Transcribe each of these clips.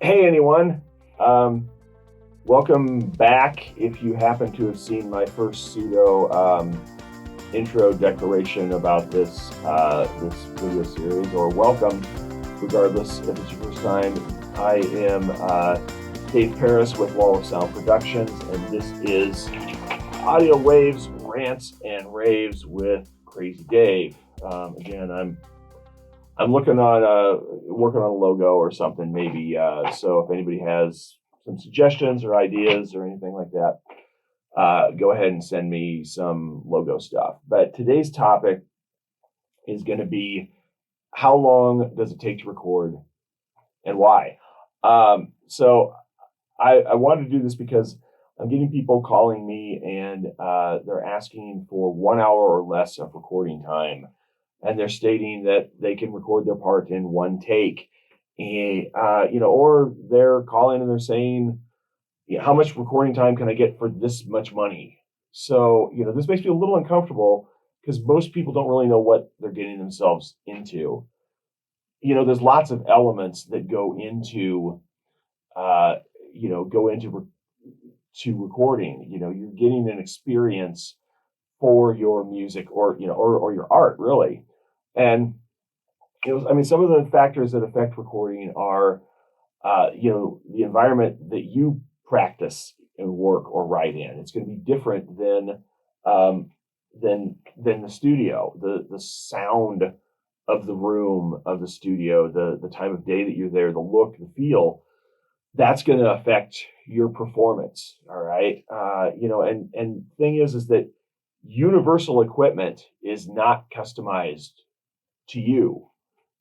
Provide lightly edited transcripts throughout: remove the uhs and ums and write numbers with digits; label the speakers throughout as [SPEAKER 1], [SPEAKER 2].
[SPEAKER 1] Hey, anyone. Um, Welcome back. If you happen to have seen my first pseudo intro declaration about this video series, or welcome, regardless if it's your first time. I am Dave Paris with Wall of Sound Productions, and this is Audio Waves, Rants, and Raves with Crazy Dave. Again, I'm looking on working on a logo or something maybe. So if anybody has some suggestions or ideas or anything like that, go ahead and send me some logo stuff. But today's topic is going to be how long does it take to record and why? So I wanted to do this because I'm getting people calling me and they're asking for 1 hour or less of recording time, and they're stating that they can record their part in one take. And, or they're calling and they're saying, how much recording time can I get for this much money? So, this makes me a little uncomfortable because most people don't really know what they're getting themselves into. There's lots of elements that go into, uh, to recording. You're getting an experience for your music or your art, really. And some of the factors that affect recording are the environment that you practice and work or write in. It's going to be different um, than the studio. The sound of the room of the studio, the time of day that you're there, the look, the feel, that's going to affect your performance. All right. And thing is that universal equipment is not customized to you.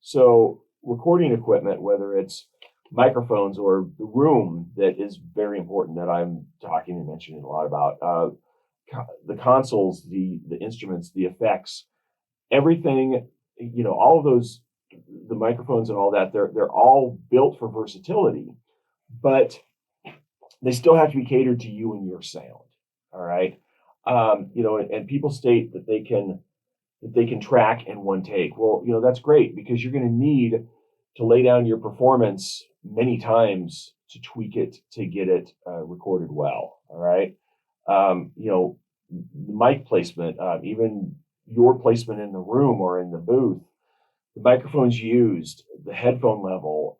[SPEAKER 1] So recording equipment, whether it's microphones or the room, that is very important, that I'm talking and mentioning a lot about, the consoles, the instruments, the effects, everything, all of those, the microphones and all that, they're all built for versatility, but they still have to be catered to you and your sound. All right. And people state that they can track in one take. Well, that's great, because you're going to need to lay down your performance many times to tweak it to get it recorded well. All right. The mic placement, even your placement in the room or in the booth, the microphones used, the headphone level,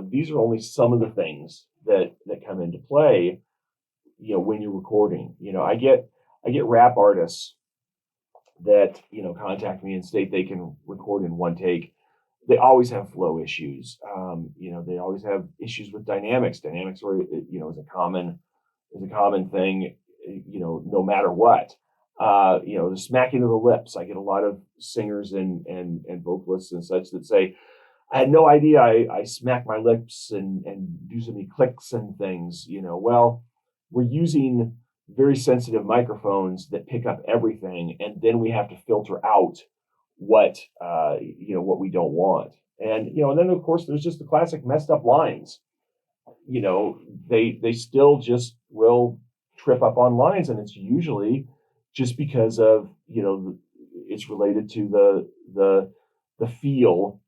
[SPEAKER 1] these are only some of the things that come into play, when you're recording. I get rap artists that contact me and state they can record in one take. They always have flow issues. They always have issues with dynamics. Dynamics are is a common thing. No matter what. The smacking of the lips. I get a lot of singers and vocalists and such that say, I had no idea I smack my lips and do so many clicks and things. Well, we're using very sensitive microphones that pick up everything, and then we have to filter out what we don't want. And then of course there's just the classic messed up lines. They still just will trip up on lines, and it's usually just because of it's related to the feel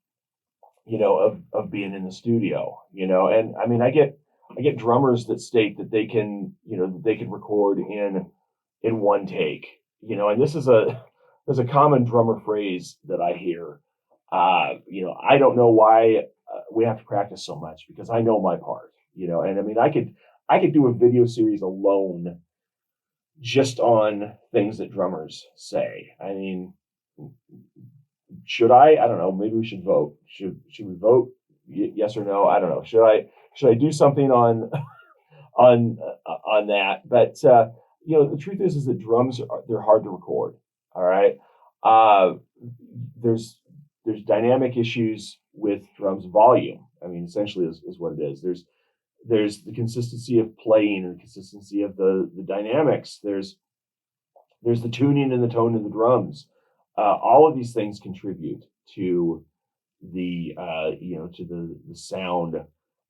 [SPEAKER 1] of being in the studio. And I mean, I get drummers that state that they can record in one take. And this is there's a common drummer phrase that I hear. I don't know why we have to practice so much, because I know my part. And I mean, I could do a video series alone just on things that drummers say. I mean, should I don't know. Maybe we should vote. Should we vote? Yes or no? I don't know. Should I do something on that? But the truth is that drums they're hard to record. All right. Uh, there's dynamic issues with drums volume. I mean, essentially is what it is. There's the consistency of playing and the consistency of the dynamics. There's the tuning and the tone of the drums. All of these things contribute to the sound,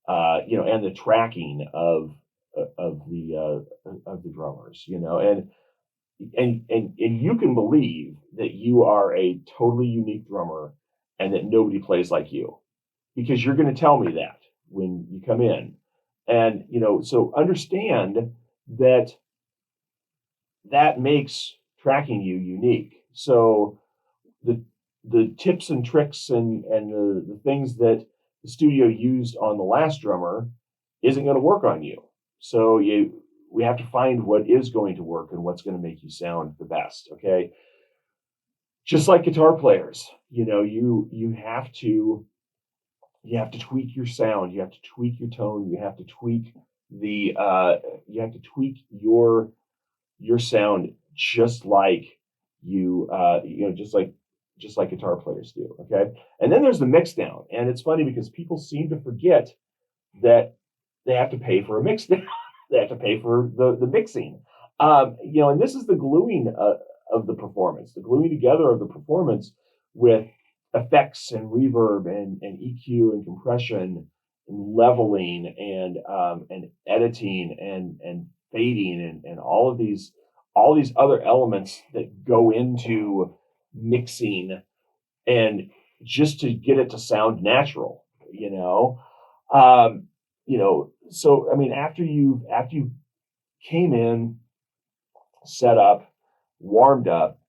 [SPEAKER 1] and the tracking of the drummers. And you can believe that you are a totally unique drummer and that nobody plays like you, because you're going to tell me that. when you come in. And, so understand that makes tracking you unique. So the tips and tricks and the things that the studio used on the last drummer isn't going to work on you. So we have to find what is going to work and what's going to make you sound the best. Okay. Just like guitar players, you have to tweak your sound. You have to tweak your tone. You have to tweak your sound just like just like guitar players do. Okay. And then there's the mix down. And it's funny because people seem to forget that they have to pay for a mix down. They have to pay for the mixing. And this is the gluing of the performance, the gluing together of the performance with effects and reverb and EQ and compression and leveling and editing and fading and all these other elements that go into mixing, and just to get it to sound natural, so I mean, after you came in, set up, warmed up,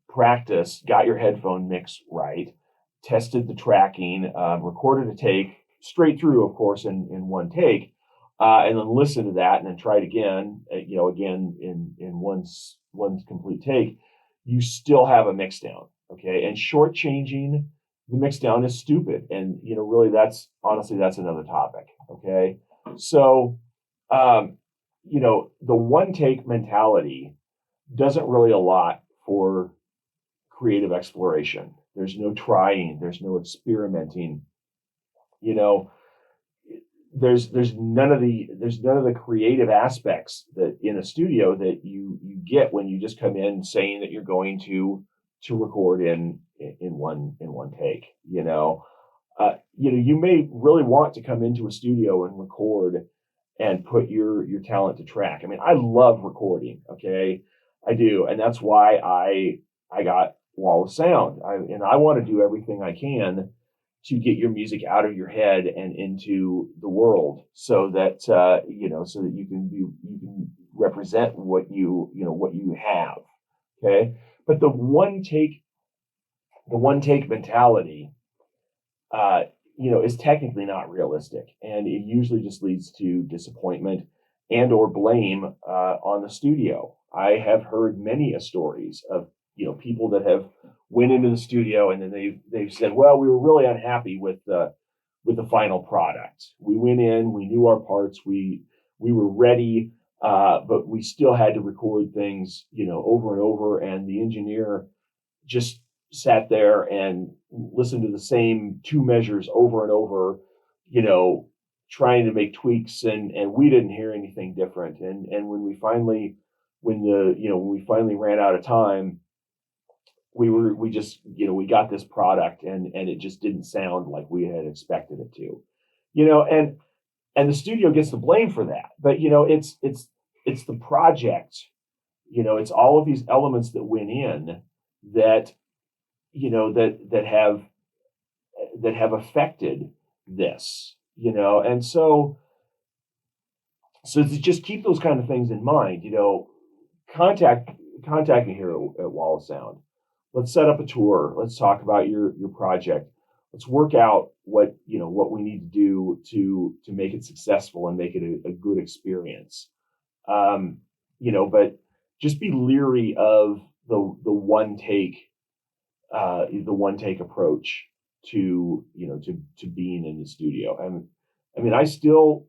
[SPEAKER 1] practiced, got your headphone mix right, tested the tracking, recorded a take straight through, of course, in one take, and then listen to that, and then try it again, again in one complete take. You still have a mix down, okay? And shortchanging the mix down is stupid, and really that's another topic, okay? So, the one take mentality doesn't really allot for creative exploration. There's no trying, there's no experimenting, there's none of the creative aspects that in a studio that you get when you just come in saying that you're going to record in one take. You may really want to come into a studio and record and put your talent to track. I mean, I love recording, okay? I do, and that's why I got Wall of Sound. I want to do everything I can to get your music out of your head and into the world, so that so that you can represent what you have. Okay, but the one take mentality, is technically not realistic, and it usually just leads to disappointment and or blame on the studio. I have heard many stories of people that have went into the studio and then they've said, well, we were really unhappy with the final product. We went in, we knew our parts, we were ready, but we still had to record things, over and over, and the engineer just sat there and listened to the same two measures over and over, trying to make tweaks, and we didn't hear anything different. And when we finally ran out of time, we got this product and it just didn't sound like we had expected it to, and the studio gets the blame for that. But, it's the project, it's all of these elements that went in that, that have affected this, and so to just keep those kind of things in mind, contact me here at Wall of Sound. Let's set up a tour. Let's talk about your project. Let's work out what we need to do to make it successful and make it a good experience. But just be leery of the one take approach to being in the studio. And I mean, I still,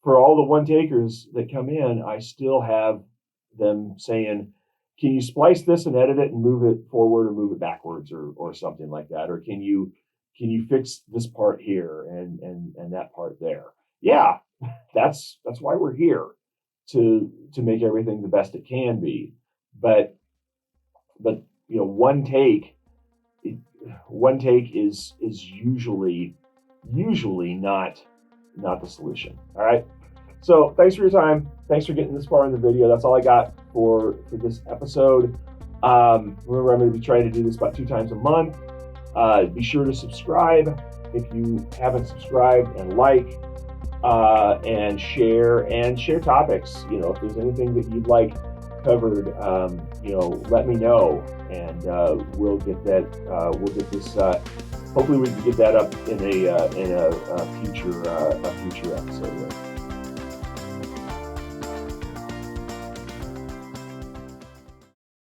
[SPEAKER 1] for all the one takers that come in, I still have them saying, can you splice this and edit it and move it forward or move it backwards or something like that? Or can you fix this part here and that part there? Yeah, that's why we're here, to make everything the best it can be. But one take is usually not the solution. All right. So thanks for your time. Thanks for getting this far in the video. That's all I got for this episode. Remember, I'm going to be trying to do this about 2 times a month. Be sure to subscribe if you haven't subscribed, and and share topics. If there's anything that you'd like covered, let me know, and we'll get that. We'll get this. Hopefully, we can get that up in a future episode.